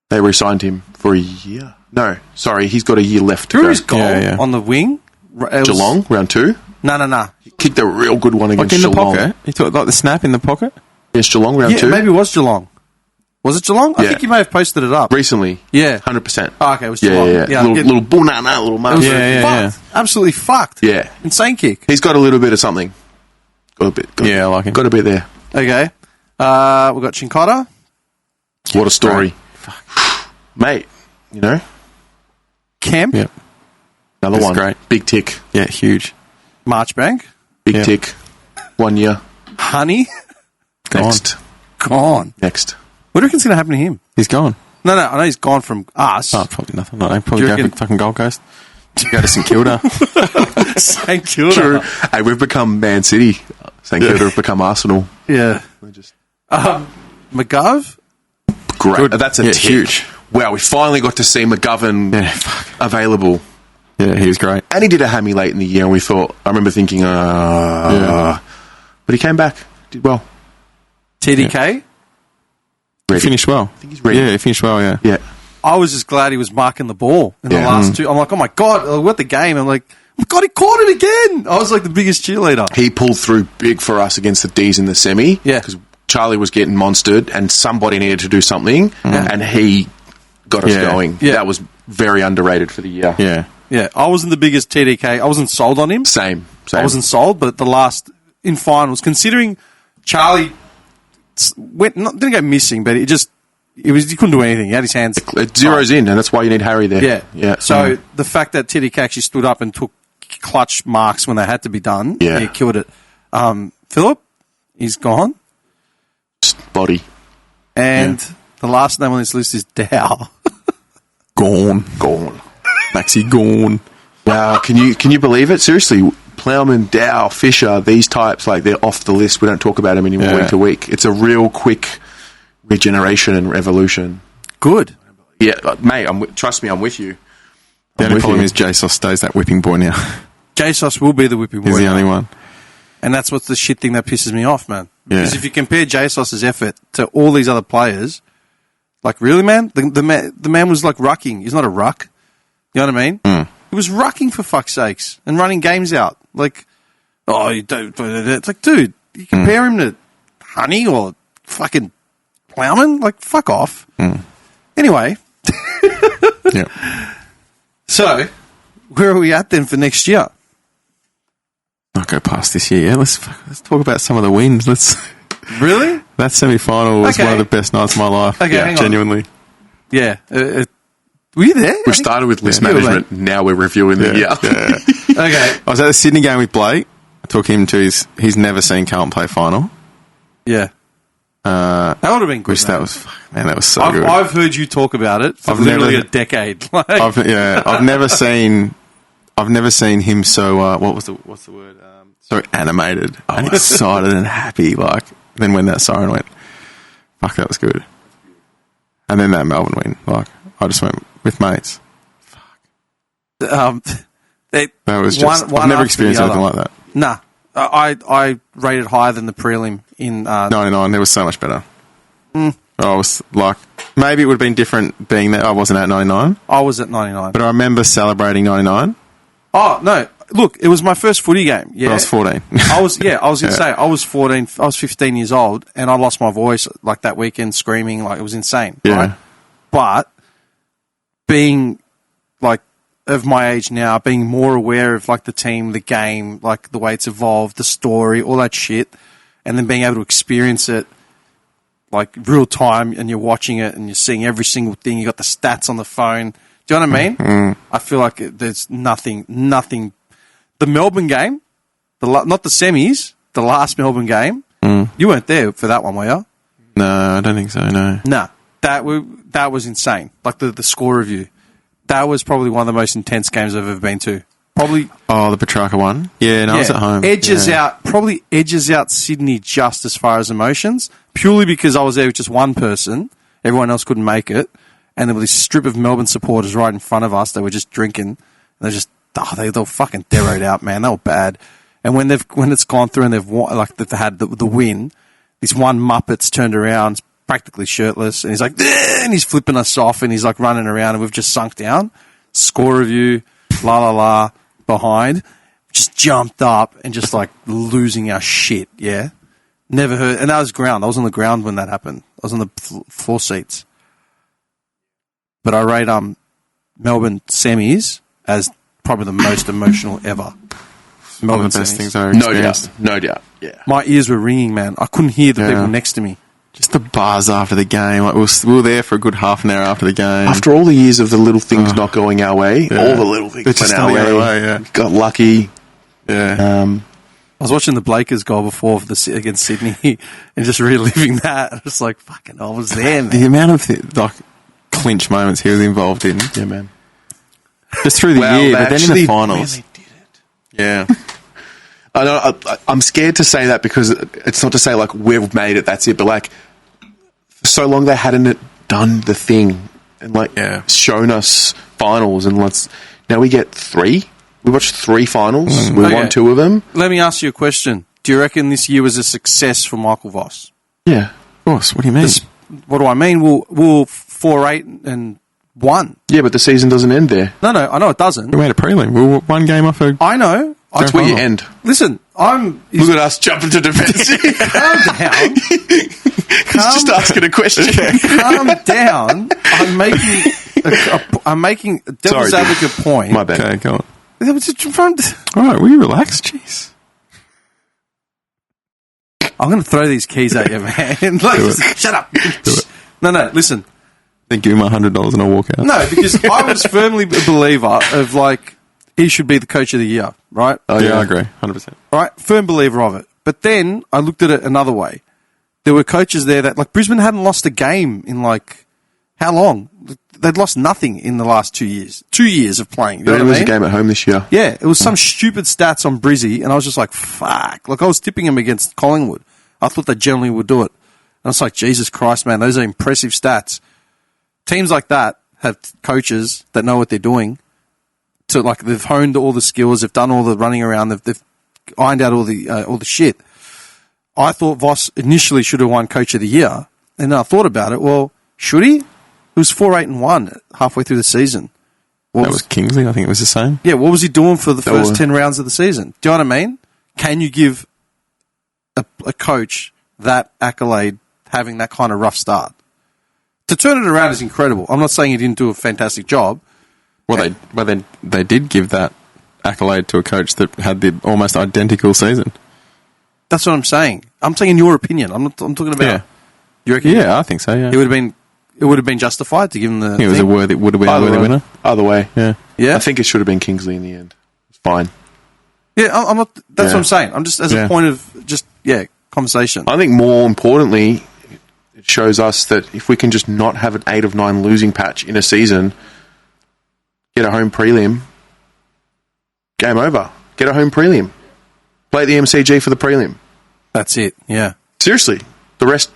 They re-signed him for a year. No, sorry, he's got a year left to Who go. is goal Yeah. on the wing? It was- Geelong, round 2. No. Kicked a real good one Like against in the Geelong. pocket? He took like the snap in the pocket? Against Geelong, round Yeah, 2. maybe it was Geelong. Was it Geelong? I Yeah. think you may have posted it up. Recently. Yeah. 100%. Oh, okay, it was Yeah, Geelong. yeah, Yeah, little banana, little It was mouse. fucked. Absolutely fucked. Yeah. Insane kick. He's got a little bit of something. Got a bit. Yeah, I like him. Got a bit there. Okay. We've got Chincotta. What a story. Mate, you know, Kemp. Yeah. another That's one. great. Big tick. Yeah, huge. Marchbank. Big Yeah. tick. 1 year. Honey. Next. Gone. Next. What do you reckon's going to happen to him? He's gone. No, I know he's gone from us. Oh, probably nothing. No, probably Do you go reckon- to fucking Gold Coast. Go to St Kilda. St Kilda. True. Hey, we've become Man City. St Kilda have become Arsenal. Yeah. We're just McGov. great. Good. That's a Yeah, tick. huge. Wow, we finally got to see McGovern Yeah, fuck. available. Yeah, he was great. And he did a hammy late in the year, and we thought, I remember thinking, but he came back, did well. TDK. He Ready. finished well. I think he's ready. Yeah, he finished well, yeah. Yeah. I was just glad he was marking the ball in the Yeah. last two. I'm like, oh my God, we're at the game. I'm like, oh my God, he caught it again. I was like the biggest cheerleader. He pulled through big for us against the D's in the semi. Yeah. Because Charlie was getting monstered, and somebody needed to do something, and he got us Yeah. going. Yeah. That was very underrated for the year. Yeah. Yeah, I wasn't the biggest TDK. I wasn't sold on him. Same. I wasn't sold, but the last in finals, considering Charlie didn't go missing, but he couldn't do anything. He had his hands. It zeroes in, and that's why you need Harry there. Yeah, Yeah. So the fact that TDK actually stood up and took clutch marks when they had to be done, Yeah. he killed it. Philip, he's gone, Body. and the last name on this list is Dow. Gone. Maxi gone. Wow, can you believe it? Seriously, Plowman, Dow, Fisher, these types, like they're off the list. We don't talk about them anymore Yeah. week to week. It's a real quick regeneration and evolution. Good. Yeah, mate, trust me, I'm with you. The I'm only with problem you. is JSOS stays that whipping boy now. JSOS will be the whipping boy. He's the only one. And that's what's the shit thing that pisses me off, man. Yeah. Because if you compare JSOS's effort to all these other players, like, really, man? The man was like rucking. He's not a ruck. You know what I mean? He was rucking, for fuck's sakes, and running games out. Like, oh, you don't. It's like, dude, you compare him to Honey or fucking Plowman? Like, fuck off. Anyway, Yeah. so where are we at then for next year? I'll go past this year. Yeah, let's talk about some of the wins. Really? That semi-final was Okay. one of the best nights of my life. Okay, hang on. genuinely. Yeah. Were you there? We started with list Yeah. management. Now we're reviewing the year. Okay. I was at the Sydney game with Blake. I took him to he's never seen Carlton play final. Yeah. That would have been good. Which man. that was so good. I've heard you talk about it for I've literally never- a decade. Like, I've never seen him so what's the word? So animated and excited and happy. Like then when that siren went, fuck, that was good. And then that Melbourne win, like I just went with mates. That was just one I've never after experienced the anything other. like that. Nah, I rated higher than the prelim in. 99, there was so much better. I was like, maybe it would have been different being that I wasn't at 99, I was at 99. but I remember celebrating 99. Oh no! Look, it was my first footy game. Yeah, But I was 14. I was going to Yeah. say I was 14. I was 15 years old, and I lost my voice like that weekend, screaming like it was insane. Yeah. Right? But being like of my age now, being more aware of like the team, the game, like the way it's evolved, the story, all that shit, and then being able to experience it like real time and you're watching it and you're seeing every single thing. You got the stats on the phone. Do you know what I mean? I feel like there's nothing. The Melbourne game, not the semis, the last Melbourne game. You weren't there for that one, were you? No, I don't think so. No. Nah, that was insane. Like the score review, that was probably one of the most intense games I've ever been to. Probably. Oh, the Petrarca one. Yeah, no, I was at home. Probably edges out Sydney just as far as emotions, purely because I was there with just one person. Everyone else couldn't make it, and there was this strip of Melbourne supporters right in front of us. They were just drinking. And they were fucking derroed out, man. They were bad. And when it's gone through and they've had the win, this one Muppet's turned around, practically shirtless, and he's like, and he's flipping us off, and he's like running around, and we've just sunk down. Score review, behind, just jumped up and just like losing our shit. Yeah, never heard. And that was ground. I was on the ground when that happened. I was on the floor seats. But I rate Melbourne semis as probably the most emotional ever. One of the best things I No doubt. Yeah. My ears were ringing, man. I couldn't hear the people next to me. Just the buzz after the game. Like we were there for a good half an hour after the game. After all the years of the little things not going our way, all the little things went our way. Got lucky. Yeah. I was watching the Blakers goal before against Sydney and just reliving that. I was like, fucking, I was there, man. The amount of clinch moments he was involved in. Yeah, man. Just through the year, but then in the finals. Really did it. Yeah. I know, I'm scared to say that because it's not to say like we've made it, that's it, but like for so long they hadn't done the thing and shown us finals, and now we get 3. We watched 3 finals. We won 2 of them. Let me ask you a question. Do you reckon this year was a success for Michael Voss? Yeah, of course. What do you mean? What do I mean? We'll 4-8-1. Yeah, but the season doesn't end there. No, I know it doesn't. We made a prelim. We were 1 game off a... I know. That's where you end. Listen, look at us jumping to defence. Calm down. He's just asking a question. Calm down. I'm making a devil's advocate point. My bad. Okay, go on. All right, will you relax? Jeez. I'm going to throw these keys at you, man. Shut up. Do it. No, listen. Then give me my $100 and I'll walk out. No, because I was firmly a believer of he should be the coach of the year, right? Oh, yeah, I agree. 100%. Right? Firm believer of it. But then I looked at it another way. There were coaches there that, Brisbane hadn't lost a game in, how long? They'd lost nothing in the last 2 years. 2 years of playing. You know what I mean? A game at home this year. Yeah, it was some stupid stats on Brizzy, and I was just like, fuck. I was tipping him against Collingwood. I thought they generally would do it. And I was like, Jesus Christ, man, those are impressive stats. Teams like that have coaches that know what they're doing. So, they've honed all the skills, they've done all the running around, they've ironed out all the shit. I thought Voss initially should have won Coach of the Year, and then I thought about it. Well, should he? It was 4-8-1 halfway through the season. That was Kingsley. I think it was the same. Yeah, what was he doing for the first 10 rounds of the season? Do you know what I mean? Can you give a coach that accolade having that kind of rough start? To turn it around is incredible. I'm not saying he didn't do a fantastic job. Well, they did give that accolade to a coach that had the almost identical season. That's what I'm saying. I'm saying in your opinion. I'm talking about. Yeah. You reckon? Yeah, I think so. Yeah, it would have been justified to give him the. It was would have been a worthy winner. Either way, yeah. I think it should have been Kingsley in the end. It's fine. Yeah, I'm not. That's what I'm saying. I'm just as a point of conversation. I think more importantly, it shows us that if we can just not have an 8 of 9 losing patch in a season, get a home prelim, game over. Get a home prelim. Play at the MCG for the prelim. That's it, yeah. Seriously. The rest,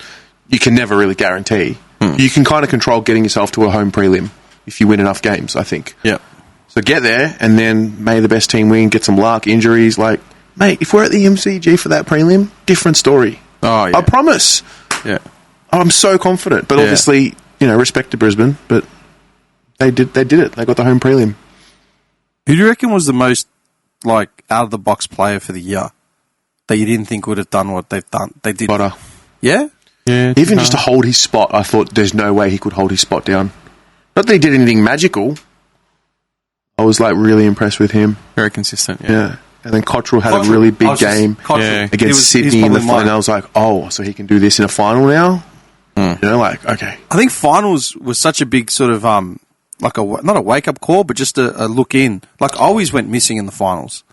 you can never really guarantee. You can kind of control getting yourself to a home prelim if you win enough games, I think. Yeah. So get there, and then may the best team win, get some luck, injuries. Mate, if we're at the MCG for that prelim, different story. Oh, yeah. I promise. Yeah. I'm so confident. But obviously, respect to Brisbane, but they did it. They got the home prelim. Who do you reckon was the most, out-of-the-box player for the year that you didn't think would have done what they've done? They did. Potter. Yeah? Yeah. Even just to hold his spot, I thought there's no way he could hold his spot down. Not that he did anything magical. I was, really impressed with him. Very consistent, Yeah. And then Cottrell had a really big game against Sydney in the final. I was like, so he can do this in a final now? You know, like, okay. I think finals was such a big sort of like not a wake up call, but just a look in. Like always went missing in the finals.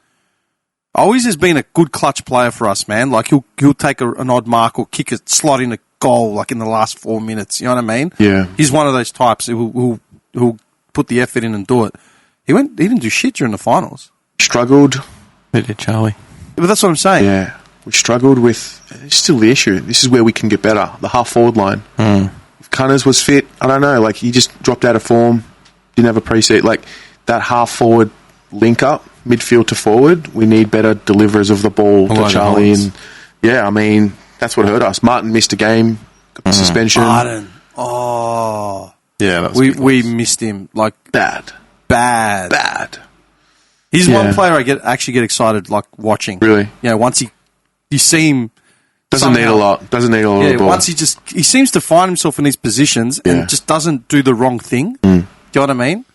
Always has been a good clutch player for us, man. Like he'll take an odd mark or kick a slot in a goal like in the last 4 minutes. You know what I mean? Yeah. He's one of those types who'll put the effort in and do it. He didn't do shit during the finals. Struggled. They did, Charlie. But that's what I'm saying. Yeah. We struggled with... It's still the issue. This is where we can get better. The half-forward line. If Cunners was fit, I don't know. Like, he just dropped out of form. Didn't have a pre-seat. Like, that half-forward link-up, midfield to forward, we need better deliverers of the ball to Charlie. And yeah, I mean, that's what hurt us. Martin missed a game. Got the suspension. Martin. Oh. Yeah, that was we missed him. Like, Bad. He's Yeah. one player I actually get excited, like, watching. Really? You know, once you see him... Doesn't need a lot. Doesn't need a lot of the ball. Once he seems to find himself in these positions and just doesn't do the wrong thing. Do you know what I mean?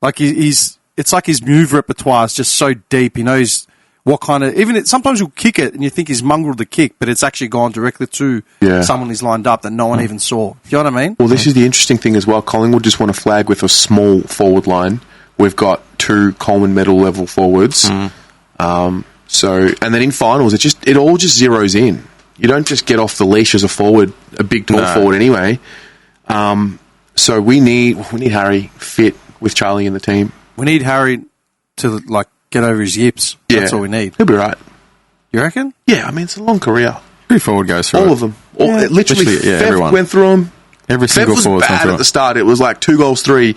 Like it's like his move repertoire is just so deep. He knows what kind of, sometimes you'll kick it and you think he's mongreled the kick, but it's actually gone directly to someone he's lined up that no one even saw. Do you know what I mean? Well, this is the interesting thing as well. Collingwood just want to flag with a small forward line. We've got 2 Coleman medal level forwards. And then in finals, it all just zeroes in. You don't just get off the leash as a forward, a big tall forward anyway. So we need Harry fit with Charlie in the team. We need Harry to like get over his yips. That's all we need. He'll be right. You reckon? Yeah, I mean, it's a long career. Every forward goes through All it. of them. Literally, everyone went through them. Every single was forward's gone bad through at it. the start. It was like 2 goals 3,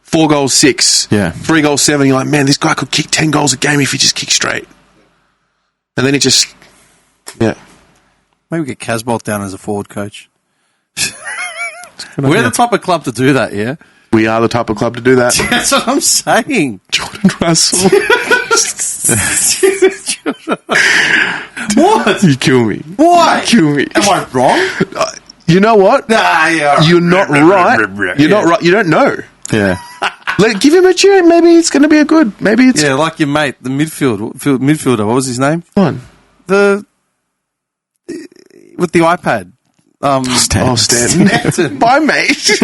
4 goals 6, 3 goals 7. You're like, man, this guy could kick 10 goals a game if he just kicked straight. And then it just, Maybe get Casbolt down as a forward coach. We're the type of club to do that, yeah? We are the type of club to do that. That's what I'm saying. Jordan Russell. What? You kill me. Why? You kill me. Am I wrong? You know what? Yeah. You're not right. You're not right. You don't know. Yeah. Give him a cheer. Maybe it's going to be a good. Maybe it's like your mate, the midfielder. What was his name? fun. With the iPad. Stanton. Bye, mate.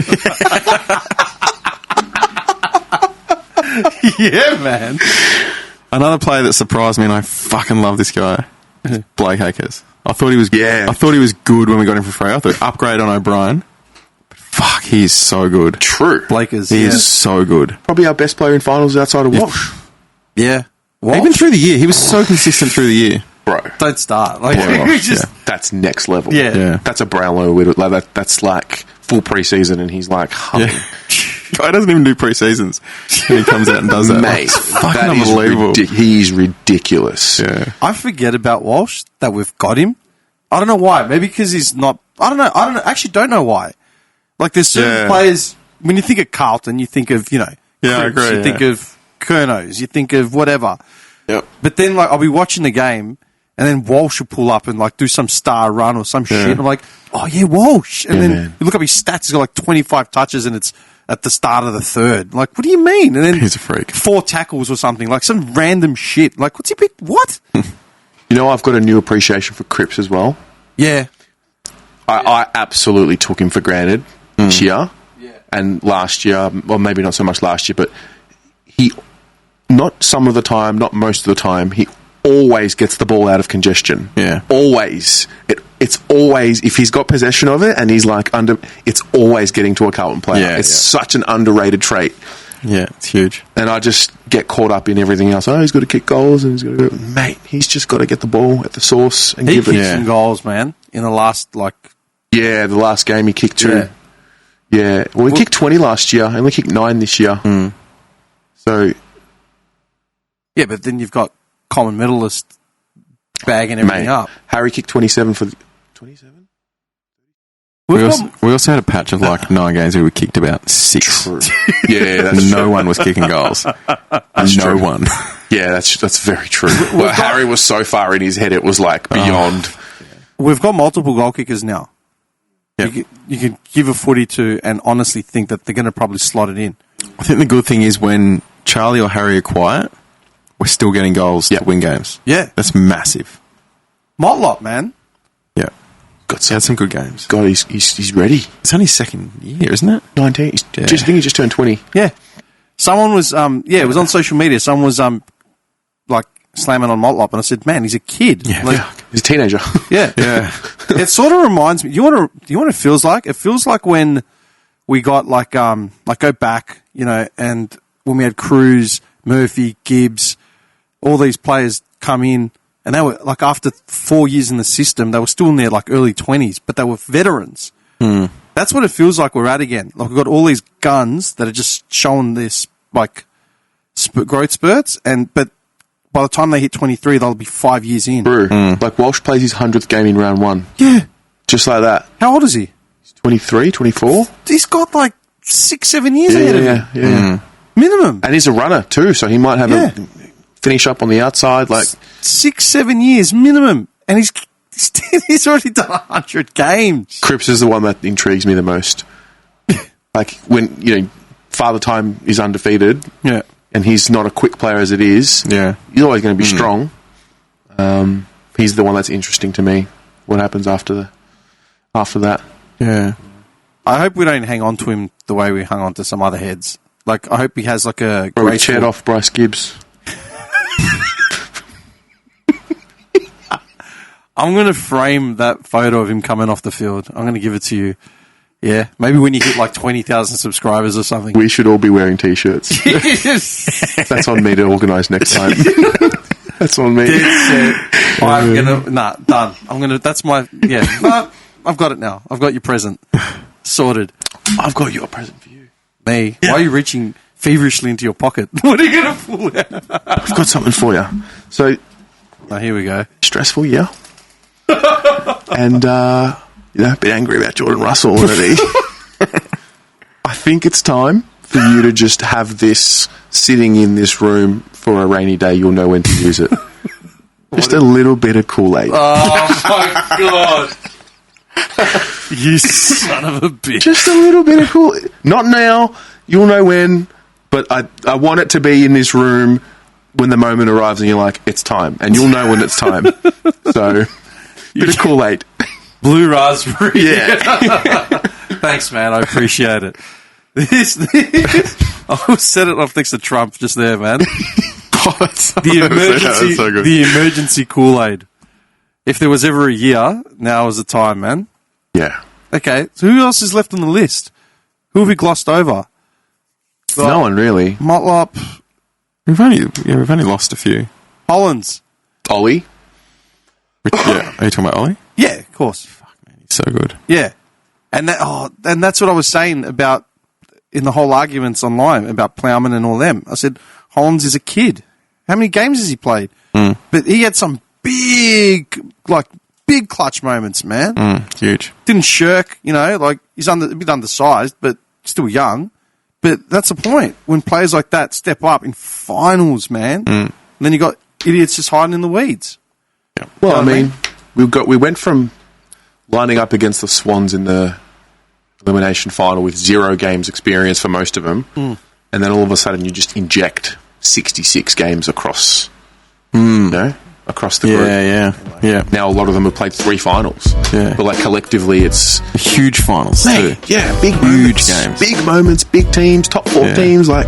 Yeah, man. Another player that surprised me, and I fucking love this guy, is Blake Hakers. I thought he was good when we got him for free. I thought upgrade on O'Brien. But fuck, he's so good. True. Blakers. He is so good. Probably our best player in finals outside of Walsh. Yeah. Even through the year, he was so consistent through the year. Bro. Don't start. Like, That's next level. Yeah. That's a Brownlow. That's like full preseason, and he's like humming. Guy doesn't even do pre-seasons. And he comes out and does that. Mate, It's fucking that is unbelievable. he's ridiculous. Yeah. I forget about Walsh that we've got him. I don't know why. Maybe because he's not. I don't know. Actually, don't know why. Like there's certain players. When you think of Carlton, you think of I agree. You think of Kernos. You think of whatever. Yep. But then like I'll be watching the game. And then Walsh will pull up and like do some star run or some shit. And I'm like, oh yeah, Walsh. And then you look up his stats, he's got like 25 touches and it's at the start of the third. Like, what do you mean? And then he's a freak. 4 tackles or something, like some random shit. Like, what's he been? What? You know, I've got a new appreciation for Cripps as well. Yeah. I absolutely took him for granted this year. Yeah. And last year, well, maybe not so much last year, but he, not some of the time, not most of the time, he always gets the ball out of congestion. Yeah. Always. It's always, if he's got possession of it and he's like it's always getting to a Carlton player. Yeah, it's such an underrated trait. Yeah, it's huge. And I just get caught up in everything else. Oh, he's got to kick goals and he's got to mate, he's just got to get the ball at the source and He give it. kicked some goals, man, in the last, like... Yeah, the last game he kicked 2. Yeah. Well, he kicked 20 last year. He only kicked 9 this year. So... Yeah, but then you've got common medalist bagging everything up. Harry kicked 27 for... 27? We also had a patch of like 9 games where we kicked about 6. True. Yeah, that's no one was kicking goals. No one. Yeah, that's very true. Well, Harry was so far in his head, it was like beyond. We've got multiple goal kickers now. Yep. You can give a footy to and honestly think that they're going to probably slot it in. I think the good thing is when Charlie or Harry are quiet, we're still getting goals to win games. Yeah. That's massive. Motlop, man. Yeah. He had some good games. God, he's ready. It's only second year, isn't it? 19. I think he just turned 20. Yeah. Someone was, it was on social media. Someone was, like, slamming on Motlop, and I said, man, he's a kid. Yeah. Like, He's a teenager. yeah. Yeah. It sort of reminds me, do you know what it feels like? It feels like when we got, like go back, and when we had Cruz, Murphy, Gibbs, all these players come in, and they were, like, after 4 years in the system, they were still in their, like, early 20s, but they were veterans. That's what it feels like we're at again. Like, we've got all these guns that are just showing this, like, growth spurts, but by the time they hit 23, they'll be 5 years in. True. Like, Walsh plays his 100th game in round 1. Yeah. Just like that. How old is he? He's 23, 24. He's got, like, 6-7 years ahead of him. Yeah. Minimum. And he's a runner, too, so he might have a finish up on the outside. Like 6-7 years minimum. And he's already done 100 games. Cripps is the one that intrigues me the most. Like, when, Father Time is undefeated. Yeah. And he's not a quick player as it is. Yeah. He's always going to be strong. He's the one that's interesting to me. What happens after that? Yeah. I hope we don't hang on to him the way we hung on to some other heads. Like, I hope he has, like, a Bro, we great... chaired off Bryce Gibbs. I'm going to frame that photo of him coming off the field. I'm going to give it to you. Yeah. Maybe when you hit, like, 20,000 subscribers or something. We should all be wearing T-shirts. That's on me to organise next time. That's on me. I'm going to... Nah, done. I'm going to... That's my... Yeah. Nah, I've got it now. I've got your present. Sorted. I've got your present for you. Me? Yeah. Why are you reaching feverishly into your pocket? What are you going to pull out? I've got something for you. So... Oh, here we go. Stressful year. And, a bit angry about Jordan Russell already. I think it's time for you to just have this sitting in this room for a rainy day. You'll know when to use it. Just a little bit of Kool-Aid. Oh, my God. You son of a bitch. Just a little bit of Kool-Aid. Not now. You'll know when. But I want it to be in this room when the moment arrives and you're like, it's time. And you'll know when it's time. So, bit of Kool-Aid. Blue raspberry. Yeah. Thanks, man. I appreciate it. I set it off next to Trump just there, man. The emergency Kool-Aid. If there was ever a year, now is the time, man. Yeah. Okay, so who else is left on the list? Who have we glossed over? No one really. Motlop. We've only lost a few. Hollins. Ollie. Yeah. Are you talking about Ollie? Yeah, of course. Fuck, man, he's so good. Yeah. And that's what I was saying about in the whole arguments online about Plowman and all them. I said, Hollins is a kid. How many games has he played? But he had some big clutch moments, man. Huge. Didn't shirk, like he's a bit undersized, but still young. But that's the point. When players like that step up in finals, man, and then you got idiots just hiding in the weeds. Yeah. Well, I mean, we went from lining up against the Swans in the elimination final with 0 games experience for most of them, and then all of a sudden you just inject 66 games across, across the group. Yeah. Now a lot of them have played 3 finals. Yeah. But like collectively, it's Huge finals, too. yeah, big Huge moments, games. big moments, big teams, top 4 teams. Like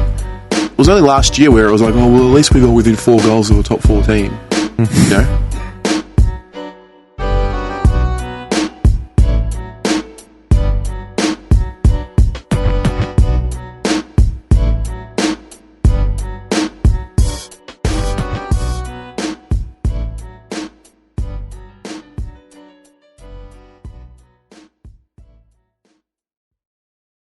it was only last year where it was like, oh well, at least we got within 4 goals of a top 4 team.